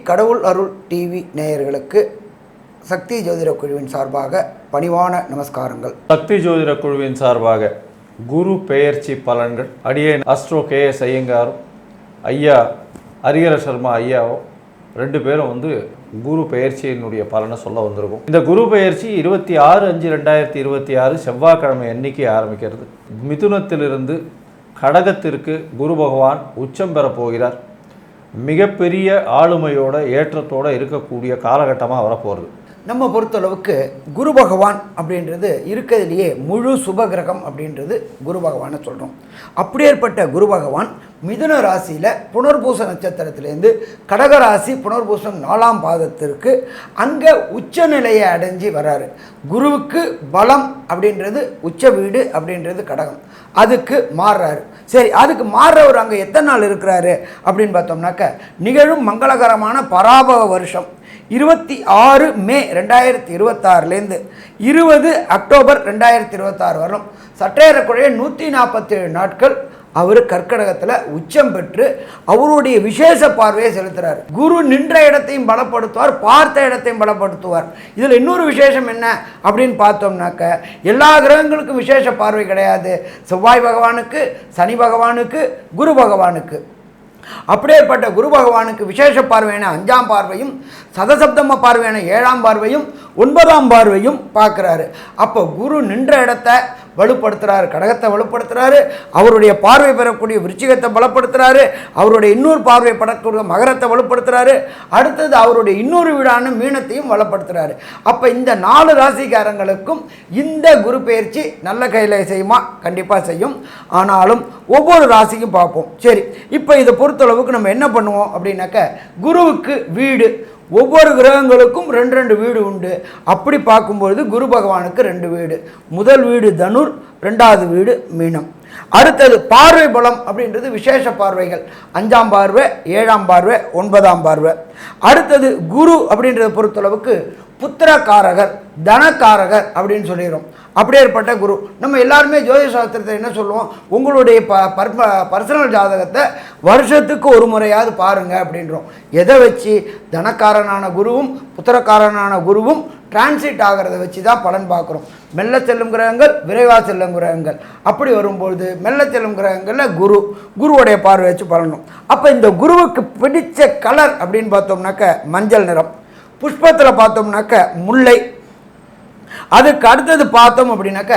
கடவுள் அருள் டிவி நேயர்களுக்கு சக்தி ஜோதிட குழுவின் சார்பாக பணிவான நமஸ்காரங்கள். சக்தி ஜோதிட குழுவின் சார்பாக குரு பெயர்ச்சி பலன்கள் அடியேன் அஸ்ட்ரோ KS ஐயங்காரும் ஐயா ஹரிஹர சர்மா ஐயாவும் ரெண்டு பேரும் குரு பெயர்ச்சியினுடைய பலனை சொல்ல வந்திருக்கும். இந்த குரு பெயர்ச்சி 26/5/2026 செவ்வாய்க்கிழமை அன்னைக்கு ஆரம்பிக்கிறது. மிதுனத்திலிருந்து கடகத்திற்கு குரு பகவான் உச்சம் பெற போகிறார். மிகப்பெரிய ஆளுமையோட ஏற்றத்தோடு இருக்கக்கூடிய காலகட்டமாக வரப்போகிறது. நம்ம பொறுத்தளவுக்கு குரு பகவான் அப்படின்றது இருக்கிறதுலையே முழு சுபகிரகம் அப்படின்றது குரு பகவானை சொல்கிறோம். அப்படியேற்பட்ட குரு பகவான் மிதுன ராசியில் புனர்பூச நட்சத்திரத்திலேருந்து கடகராசி புனர்பூசம் 4ஆம் பாதத்திற்கு அங்கே உச்சநிலையை அடைஞ்சி வர்றாரு. குருவுக்கு பலம் அப்படின்றது உச்ச வீடு அப்படின்றது கடகம், அதுக்கு மாறுறாரு. சரி, அதுக்கு மாறுறவர் அங்கே எத்தனை நாள் இருக்கிறாரு அப்படின்னு பார்த்தோம்னாக்க நிகழும் மங்களகரமான பராபவ வருஷம் 26 மே 2026 20 அக்டோபர் 2026 வரலும் சற்றேறக்குறைய 147 நாட்கள் அவர் கர்க்கடகத்தில் உச்சம் பெற்று அவருடைய விசேஷ பார்வையை செலுத்துகிறார். குரு நின்ற இடத்தையும் பலப்படுத்துவார், பார்த்த இடத்தையும் பலப்படுத்துவார். இதில் இன்னொரு விசேஷம் என்ன அப்படின்னு பார்த்தோம்னாக்க எல்லா கிரகங்களுக்கும் விசேஷ பார்வை கிடையாது. செவ்வாய் பகவானுக்கு, சனி பகவானுக்கு, குரு பகவானுக்கு. அப்படியேற்பட்ட குரு பகவானுக்கு விசேஷ பார்வையான 5ஆம் பார்வையும் சதசப்தம பார்வையான 7ஆம் பார்வையும் 9ஆம் பார்வையும் பார்க்குறாரு. அப்போ குரு நின்ற இடத்தை வலுப்படுத்துகிறாரு, கடகத்தை வலுப்படுத்துகிறாரு, அவருடைய பார்வை பெறக்கூடிய விருச்சிகத்தை பலப்படுத்துகிறாரு, அவருடைய இன்னொரு பார்வை படக்கூடிய மகரத்தை வலுப்படுத்துகிறாரு, அடுத்தது அவருடைய இன்னொரு வீடான மீனத்தையும் வலுப்படுத்துகிறாரு. அப்போ இந்த 4 ராசிக்காரங்களுக்கும் இந்த குரு பெயர்ச்சி நல்ல கையில் செய்யுமா? கண்டிப்பாக செய்யும். ஆனாலும் ஒவ்வொரு ராசிக்கும் பார்ப்போம். சரி, இப்போ இதை பொறுத்தளவுக்கு நம்ம என்ன பண்ணுவோம் அப்படின்னாக்க குருவுக்கு வீடு, ஒவ்வொரு கிரகங்களுக்கும் 2 வீடு உண்டு. அப்படி பார்க்கும்பொழுது குரு பகவானுக்கு 2 வீடு. முதல் வீடு தனுர், 2வது வீடு மீனம். அடுத்தது பார்வை பலம் அப்படின்றது விசேஷ பார்வைகள் 5ஆம் பார்வை, 7ஆம் பார்வை, 9ஆம் பார்வை. அடுத்தது குரு அப்படின்றத பொறுத்தளவுக்கு புத்திரக்காரகர், தனக்காரகர் அப்படின்னு சொல்லிடுறோம். அப்படியேற்பட்ட குரு நம்ம எல்லாருமே ஜோதிட சாஸ்திரத்தை என்ன சொல்லுவோம், உங்களுடைய பர்சனல் ஜாதகத்தை வருஷத்துக்கு ஒரு முறையாவது பாருங்கள் அப்படின்றோம். எதை வச்சு? தனக்காரனான குருவும் புத்திரக்காரனான குருவும் டிரான்சிட் ஆகிறத வச்சு தான் பலன் பார்க்குறோம். மெல்ல செல்லும் கிரகங்கள், விரைவாக செல்லும் கிரகங்கள். அப்படி வரும்பொழுது மெல்ல செல்லும் கிரகங்களில் குருவுடைய பார்வை வச்சு பலனும். அப்போ இந்த குருவுக்கு பிடிச்ச கலர் அப்படின்னு பார்த்தோம்னாக்க மஞ்சள் நிறம். புஷ்பத்தில் பார்த்தோம்னாக்க முல்லை. அதுக்கு அடுத்தது பார்த்தோம் அப்படின்னாக்க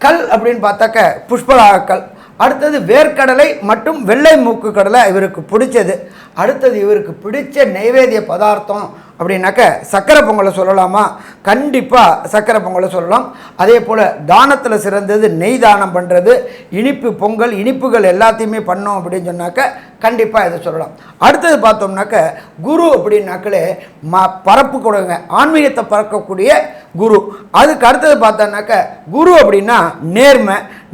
கல் அப்படின்னு பார்த்தாக்க புஷ்பராக கல். அடுத்தது வேர்க்கடலை மற்றும் வெள்ளை மூக்கு கடலை இவருக்கு பிடிச்சது. அடுத்தது இவருக்கு பிடிச்ச நைவேத்திய பதார்த்தம் அப்படின்னாக்க சக்கரை பொங்கலை சொல்லலாமா? கண்டிப்பாக சக்கரை பொங்கலை சொல்லலாம். அதே போல் தானத்தில் சிறந்தது நெய் தானம் பண்ணுறது, இனிப்பு பொங்கல், இனிப்புகள் எல்லாத்தையுமே பண்ணோம் அப்படின்னு சொன்னாக்க கண்டிப்பாக இதை சொல்லலாம். அடுத்தது பார்த்தோம்னாக்க குரு அப்படின்னாக்களே பரப்பு கொடுங்க, ஆன்மீகத்தை பறக்கக்கூடிய குரு. அதுக்கு அடுத்தது பார்த்தோம்னாக்க குரு அப்படின்னா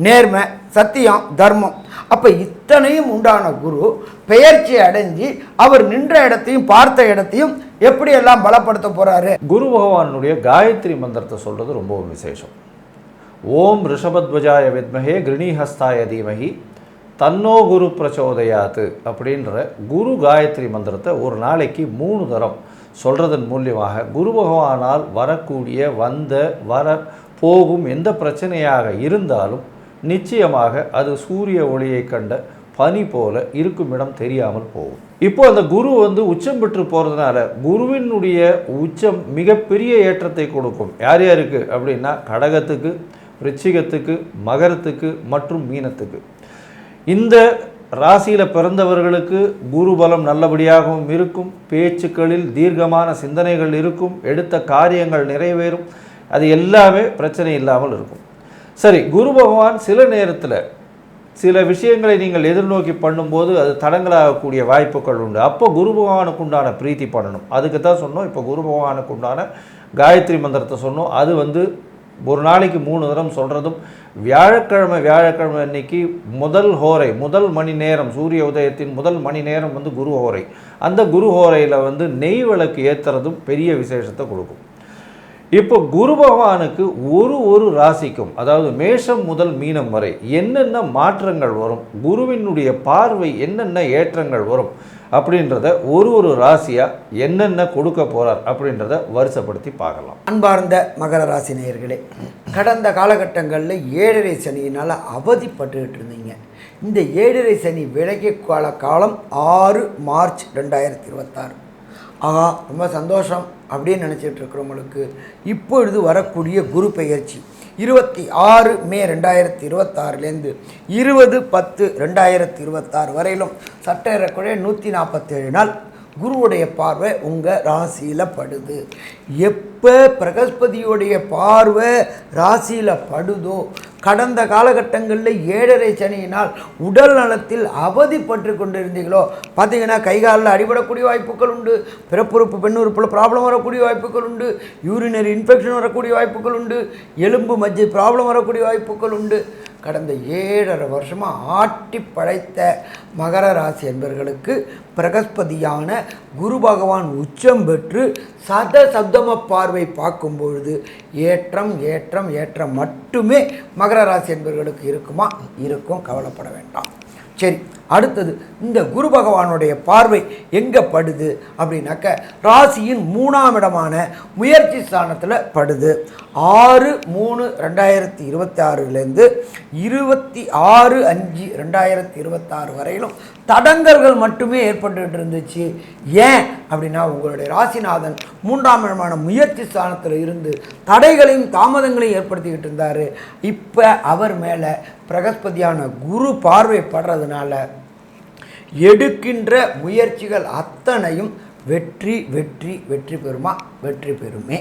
நேர்மை, சத்தியம், தர்மம். அப்போ இத்தனையும் உண்டான குரு பெயர்ச்சி அடைஞ்சி அவர் நின்ற இடத்தையும் பார்த்த இடத்தையும் எப்படியெல்லாம் பலப்படுத்த போகிறாரு. குரு பகவானுடைய காயத்ரி மந்திரத்தை சொல்கிறது ரொம்ப விசேஷம். ஓம் ரிஷபத்வஜாய வித்மஹே கிருணிஹஸ்தாய தீமஹி தன்னோ குரு பிரச்சோதயாத்து அப்படின்ற குரு காயத்ரி மந்திரத்தை ஒரு நாளைக்கு 3 தரம் சொல்கிறதன் மூலியமாக குரு பகவானால் வரக்கூடிய வர போகும் எந்த பிரச்சனையாக இருந்தாலும் நிச்சயமாக அது சூரிய ஒளியை கண்ட பனி போல இருக்கும் இடம் தெரியாமல் போகும். இப்போ அந்த குரு உச்சம் பெற்று போகிறதுனால குருவினுடைய உச்சம் மிகப்பெரிய ஏற்றத்தை கொடுக்கும். யார் யாருக்கு அப்படின்னா கடகத்துக்கு, விருச்சிகத்துக்கு, மகரத்துக்கு மற்றும் மீனத்துக்கு. இந்த ராசியில் பிறந்தவர்களுக்கு குரு பலம் நல்லபடியாகவும் இருக்கும். பேச்சுக்களில் தீர்க்கமான சிந்தனைகள் இருக்கும். எடுத்த காரியங்கள் நிறைவேறும். அது எல்லாமே பிரச்சனை இல்லாமல் இருக்கும். சரி, குரு பகவான் சில நேரத்தில் சில விஷயங்களை நீங்கள் எதிர்நோக்கி பண்ணும்போது அது தடங்களாகக்கூடிய வாய்ப்புகள் உண்டு. அப்போ குரு பகவானுக்கு உண்டான பிரீத்தி பண்ணணும். அதுக்கு தான் சொன்னோம். இப்போ குரு பகவானுக்கு உண்டான காயத்ரி மந்திரத்தை சொன்னோம். அது ஒரு நாளைக்கு 3 தரம் சொல்கிறதும் வியாழக்கிழமை அன்னைக்கு முதல் மணி நேரம், சூரிய உதயத்தின் முதல் மணி நேரம் குரு ஹோரை. அந்த குரு ஹோரையில் நெய் விளக்கு ஏற்றுறதும் பெரிய விசேஷத்தை கொடுக்கும். இப்போ குரு பகவானுக்கு ஒரு ராசிக்கும், அதாவது மேஷம் முதல் மீனம் வரை என்னென்ன மாற்றங்கள் வரும், குருவினுடைய பார்வை என்னென்ன ஏற்றங்கள் வரும் அப்படின்றத ஒரு ராசியாக என்னென்ன கொடுக்க போகிறார் அப்படின்றத வரிசைப்படுத்தி பார்க்கலாம். அன்பார்ந்த மகர ராசி நேயர்களே, கடந்த காலகட்டங்களில் 7.5 சனியினால் அவதிப்பட்டுக்கிட்டு இருந்தீங்க. இந்த 7.5 சனி விலகி காலம் 6 மார்ச் 2026. ஆகா, ரொம்ப சந்தோஷம் அப்படின்னு நினச்சிட்டு இருக்கிறவங்களுக்கு இப்பொழுது வரக்கூடிய குரு பெயர்ச்சி 26 மே 2026லேருந்து 20/10/2026 வரையிலும் சட்டேறக்குறைய 147 நாள் குருவுடைய பார்வை உங்கள் ராசியில் படுது. எப்போ பிரகஸ்பதியுடைய பார்வை ராசியில் படுதோ, கடந்த காலகட்டங்களில் 7.5 சனியினால் உடல் நலத்தில் அவதிப்பட்டு கொண்டிருந்தீங்களோ, பார்த்தீங்கன்னா கைகாலில் அடிபடக்கூடிய வாய்ப்புகள் உண்டு, பிறப்புறுப்பு பெண்ணுறுப்பில் ப்ராப்ளம் வரக்கூடிய வாய்ப்புகள் உண்டு, யூரினரி இன்ஃபெக்ஷன் வரக்கூடிய வாய்ப்புகள் உண்டு, எலும்பு மஜ்ஜை ப்ராப்ளம் வரக்கூடிய வாய்ப்புகள் உண்டு. கடந்த 7.5 வருஷமாக ஆட்டி படைத்த மகர ராசி என்பவர்களுக்கு பிரகஸ்பதியான குரு பகவான் உச்சம் பெற்று சப்தம பார்வை பார்க்கும் பொழுது ஏற்றம் ஏற்றம் ஏற்றம் மட்டுமே மகர ராசி என்பவர்களுக்கு இருக்குமா? இருக்கும், கவலைப்பட வேண்டாம். சரி, அடுத்தது இந்த குரு பகவானுடைய பார்வை எங்கே படுது அப்படின்னாக்க ராசியின் 3ஆம் இடமான முயற்சி ஸ்தானத்தில் படுது. 6/3/2026லேருந்து 26/5/2026 வரையிலும் தடங்கல்கள் மட்டுமே ஏற்பட்டுகிட்டு இருந்துச்சு. ஏன் அப்படின்னா உங்களுடைய ராசிநாதன் 3ஆம் இடமான முயற்சி ஸ்தானத்தில் இருந்து தடைகளையும் தாமதங்களையும் ஏற்படுத்திக்கிட்டு இருந்தார். இப்போ அவர் மேலே பிரகஸ்பதியான குரு பார்வை படுறதுனால எடுக்கின்ற முயற்சிகள் அத்தனையும் வெற்றி வெற்றி வெற்றி பெறுமா? வெற்றி பெறுமே.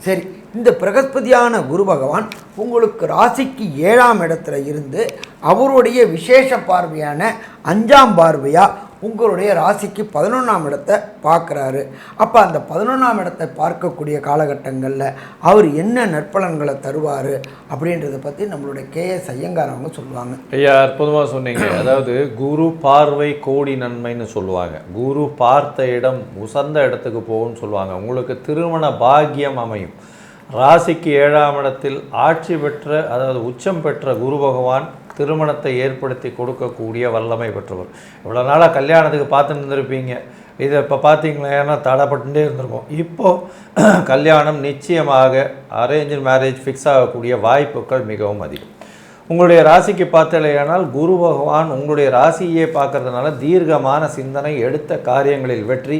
சரி, இந்த பிரகஸ்பதியான குரு பகவான் உங்களுக்கு ராசிக்கு 7ஆம் இடத்துல இருந்து அவருடைய விசேஷ பார்வையான 5ஆம் பார்வையாக உங்களுடைய ராசிக்கு 11ஆம் இடத்தை பார்க்குறாரு. அப்போ அந்த 11ஆம் இடத்தை பார்க்கக்கூடிய காலகட்டங்களில் அவர் என்ன நற்பலன்களை தருவார் அப்படின்றத பற்றி நம்மளுடைய KS ஐயங்கார் அவங்க சொல்லுவாங்க. ஐயா, அற்புதமாக சொன்னீங்க. அதாவது குரு பார்வை கோடி நன்மைன்னு சொல்லுவாங்க. குரு பார்த்த இடம் உசந்த இடத்துக்கு போகும்னு சொல்லுவாங்க. உங்களுக்கு திருமண பாக்கியம் அமையும். ராசிக்கு 7ஆம் இடத்தில் ஆட்சி பெற்ற, அதாவது உச்சம் பெற்ற குரு பகவான் திருமணத்தை ஏற்படுத்தி கொடுக்கக்கூடிய வல்லமை பெற்றவர். இவ்வளோ நாளாக கல்யாணத்துக்கு பார்த்துட்டு இருந்திருப்பீங்க. இதை இப்போ பார்த்தீங்களா, ஏன்னா தடைப்பட்டுட்டே இருந்திருக்கும். இப்போது கல்யாணம் நிச்சயமாக அரேஞ்சு மேரேஜ் ஃபிக்ஸ் ஆகக்கூடிய வாய்ப்புகள் மிகவும் அதிகம். உங்களுடைய ராசிக்கு பார்த்தலையானால் குரு பகவான் உங்களுடைய ராசியே பார்க்கறதுனால தீர்க்கமான சிந்தனை, எடுத்த காரியங்களில் வெற்றி,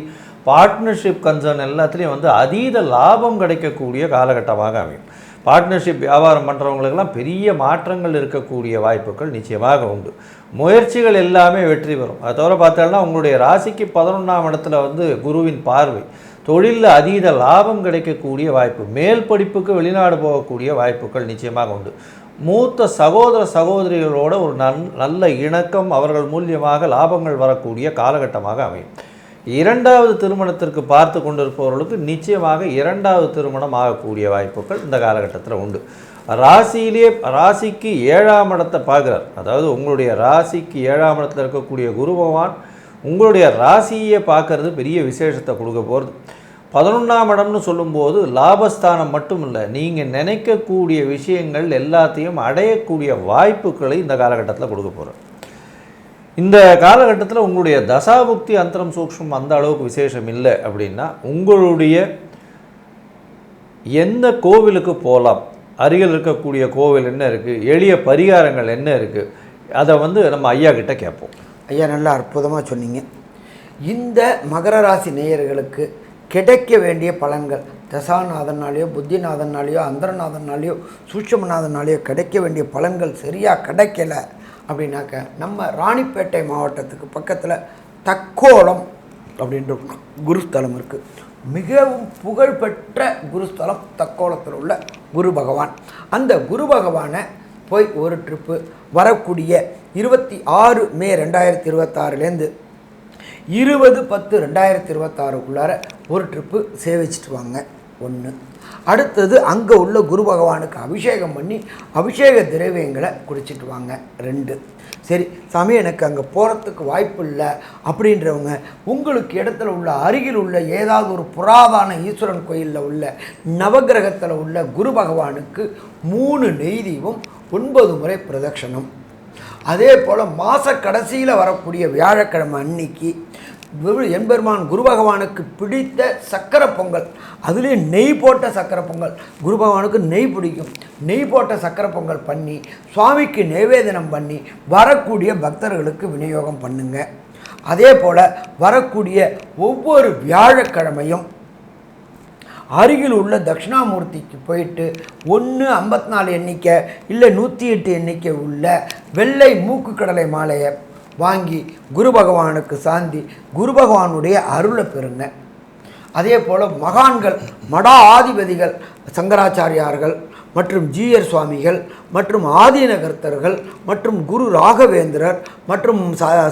பார்ட்னர்ஷிப் கன்சர்ன் எல்லாத்துலேயும் அதீத லாபம் கிடைக்கக்கூடிய காலகட்டமாக அமையும். பார்ட்னர்ஷிப் வியாபாரம் பண்ணுறவங்களுக்கெல்லாம் பெரிய மாற்றங்கள் இருக்கக்கூடிய வாய்ப்புகள் நிச்சயமாக உண்டு. முயற்சிகள் எல்லாமே வெற்றி பெறும். அதை தவிர பார்த்தோம்னா உங்களுடைய ராசிக்கு 11ஆம் இடத்துல குருவின் பார்வை தொழிலில் அதீத லாபம் கிடைக்கக்கூடிய வாய்ப்பு, மேல் படிப்புக்கு வெளிநாடு போகக்கூடிய வாய்ப்புகள் நிச்சயமாக உண்டு. மூத்த சகோதர சகோதரிகளோட ஒரு நல்ல இணக்கம், அவர்கள் மூலியமாக லாபங்கள் வரக்கூடிய காலகட்டமாக அமையும். 2வது திருமணத்திற்கு பார்த்து கொண்டிருப்பவர்களுக்கு நிச்சயமாக 2வது திருமணம் ஆகக்கூடிய வாய்ப்புகள் இந்த காலகட்டத்தில் உண்டு. ராசிக்கு 7ஆம் இடத்தை பார்க்குறார். அதாவது உங்களுடைய ராசிக்கு 7ஆம் இடத்துல இருக்கக்கூடிய குரு பகவான் உங்களுடைய ராசியை பார்க்கறது பெரிய விசேஷத்தை கொடுக்க போகிறது. 11ஆம் இடம்னு சொல்லும்போது லாபஸ்தானம் மட்டும் இல்லை, நீங்கள் நினைக்கக்கூடிய விஷயங்கள் எல்லாத்தையும் அடையக்கூடிய வாய்ப்புகளை இந்த காலகட்டத்தில் கொடுக்க போகிறார். இந்த காலகட்டத்தில் உங்களுடைய தசாபுக்தி அந்தரம் சூக்ஷ்மம் அந்த அளவுக்கு விசேஷம் இல்லை. அப்படின்னா உங்களுடைய எந்த கோவிலுக்கு போகலாம், அருகில் இருக்கக்கூடிய கோவில் என்ன இருக்குது, எளிய பரிகாரங்கள் என்ன இருக்குது, அதை நம்ம ஐயா கிட்ட கேட்போம். ஐயா, நல்லா அற்புதமாக சொன்னீங்க. இந்த மகர ராசி நேயர்களுக்கு கிடைக்க வேண்டிய பலன்கள் தசாநாதனாலேயோ புத்திநாதனாலேயோ அந்தரநாதனாலேயோ சூட்சமநாதனாலேயோ கிடைக்க வேண்டிய பலன்கள் சரியாக கிடைக்கல அப்படின்னாக்க நம்ம ராணிப்பேட்டை மாவட்டத்துக்கு பக்கத்தில் தக்கோலம் அப்படின்ற குருஸ்தலம் இருக்குது. மிகவும் புகழ்பெற்ற குருஸ்தலம் தக்கோலத்தில் உள்ள குரு பகவான். அந்த குரு பகவானை போய் ஒரு ட்ரிப்பு வரக்கூடிய 26 மே 2026லேருந்து 20/10/2026க்குள்ளார ஒரு ட்ரிப்பு சேவிச்சிட்டு வாங்க. 1. அடுத்தது அங்கே உள்ள குரு பகவானுக்கு அபிஷேகம் பண்ணி அபிஷேக திரவியங்களை குடிச்சிட்டு வாங்க. 2. சரி சாமி, எனக்கு அங்கே போகிறதுக்கு வாய்ப்பு இல்லை அப்படின்றவங்க உங்களுக்கு இடத்துல உள்ள அருகில் உள்ள ஏதாவது ஒரு புராதன ஈஸ்வரன் கோயிலில் உள்ள நவகிரகத்தில் உள்ள குரு பகவானுக்கு 3 நெய் தீபம் 9 முறை பிரதட்சணம். அதே போல் மாத கடைசியில் வரக்கூடிய வியாழக்கிழமை அன்னைக்கு எம்பெருமான் குரு பகவானுக்கு பிடித்த சக்கரை பொங்கல், அதுலேயும் நெய் போட்ட சக்கரை பொங்கல். குரு பகவானுக்கு நெய் பிடிக்கும். நெய் போட்ட சக்கரை பொங்கல் பண்ணி சுவாமிக்கு நிவேதனம் பண்ணி வரக்கூடிய பக்தர்களுக்கு விநியோகம் பண்ணுங்க. அதே போல் வரக்கூடிய ஒவ்வொரு வியாழக்கிழமையும் அருகில் உள்ள தட்சிணாமூர்த்திக்கு போயிட்டு 154 எண்ணிக்கை இல்லை 108 எண்ணிக்கை உள்ள வெள்ளை மூக்கு கடலை மாலையை வாங்கி குரு பகவானுக்கு சாந்தி குரு பகவானுடைய அருளை பெறுங்க. அதே போல் மகான்கள் மடா ஆதிபதிகள் சங்கராச்சாரியார்கள் மற்றும் ஜீயர் சுவாமிகள் மற்றும் ஆதீனகர்த்தர்கள் மற்றும் குரு ராகவேந்திரர் மற்றும்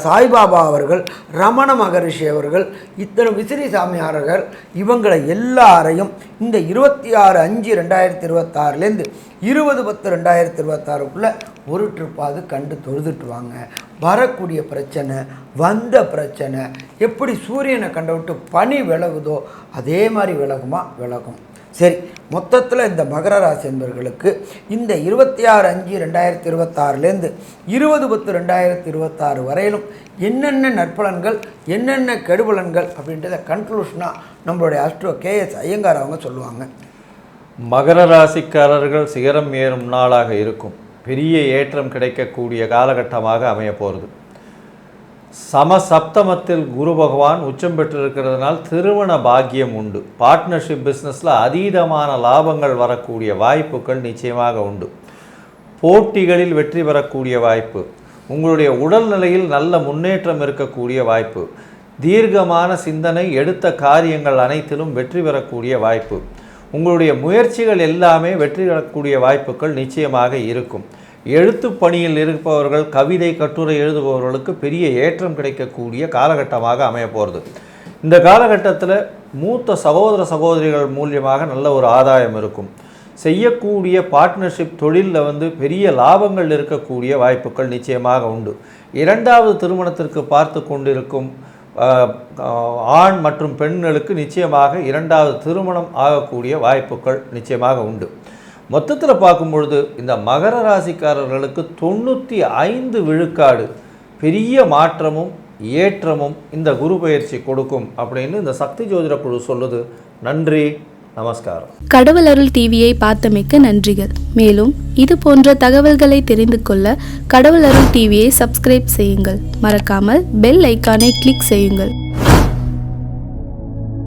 சாய்பாபா அவர்கள், ரமண மகரிஷி அவர்கள், இத்தனை விசிறி சாமியார்கள், இவங்களை எல்லாரையும் இந்த 26/5/2026 20/10/2026 ஒரு ட்ரிப்பாவது கண்டு தொழுதுட்டு வாங்க. வரக்கூடிய பிரச்சனை, வந்த பிரச்சனை எப்படி சூரியனை கண்ட விட்டு பனி விலகுதோ அதே மாதிரி விலகுமா? விலகும். சரி, மொத்தத்தில் இந்த மகர ராசி என்பவர்களுக்கு இந்த 26/5/2026 20/10/2026 வரையிலும் என்னென்ன நற்பலன்கள் என்னென்ன கெடுபலன்கள் அப்படின்றத கன்க்ளூஷனாக நம்மளுடைய அஸ்ட்ரோ KS ஐயங்கார் அவங்க சொல்லுவாங்க. மகர ராசிக்காரர்கள் சிகரம் ஏறும் நாளாக இருக்கும். பெரிய ஏற்றம் கிடைக்கக்கூடிய காலகட்டமாக அமைய போகிறது. சமசப்தமத்தில் குரு பகவான் உச்சம் பெற்றிருக்கிறதுனால் திருமண பாக்கியம் உண்டு. பார்ட்னர்ஷிப் பிஸ்னஸில் அதீதமான லாபங்கள் வரக்கூடிய வாய்ப்புகள் நிச்சயமாக உண்டு. போட்டிகளில் வெற்றி பெறக்கூடிய வாய்ப்பு, உங்களுடைய உடல்நிலையில் நல்ல முன்னேற்றம் இருக்கக்கூடிய வாய்ப்பு, தீர்க்கமான சிந்தனை, எடுத்த காரியங்கள் அனைத்திலும் வெற்றி பெறக்கூடிய வாய்ப்பு, உங்களுடைய முயற்சிகள் எல்லாமே வெற்றி பெறக்கூடிய வாய்ப்புகள் நிச்சயமாக இருக்கும். எழுத்து பணியில் இருப்பவர்கள், கவிதை கட்டுரை எழுதுபவர்களுக்கு பெரிய ஏற்றம் கிடைக்கக்கூடிய காலகட்டமாக அமைய போகிறது. இந்த காலகட்டத்தில் மூத்த சகோதர சகோதரிகள் மூலியமாக நல்ல ஒரு ஆதாயம் இருக்கும். செய்யக்கூடிய பார்ட்னர்ஷிப் தொழிலில் பெரிய லாபங்கள் இருக்கக்கூடிய வாய்ப்புகள் நிச்சயமாக உண்டு. இரண்டாவது திருமணத்திற்கு பார்த்து கொண்டிருக்கும் ஆண் மற்றும் பெண்களுக்கு நிச்சயமாக இரண்டாவது திருமணம் ஆகக்கூடிய வாய்ப்புகள் நிச்சயமாக உண்டு. மொத்தத்தில் பார்க்கும்பொழுது இந்த மகர ராசிக்காரர்களுக்கு 95 விழுக்காடு பெரிய மாற்றமும் ஏற்றமும் இந்த குரு பயிற்சி கொடுக்கும் அப்படின்னு இந்த சக்தி ஜோதிட குழு சொல்லுது. நன்றி, நமஸ்காரம். கடவுள் அருள் டிவியை பார்த்தமைக்க நன்றிகள். மேலும் இது போன்ற தகவல்களை தெரிந்து கொள்ள கடவுள் அருள் டிவியை சப்ஸ்கிரைப் செய்யுங்கள். மறக்காமல் பெல் ஐக்கானை கிளிக் செய்யுங்கள்.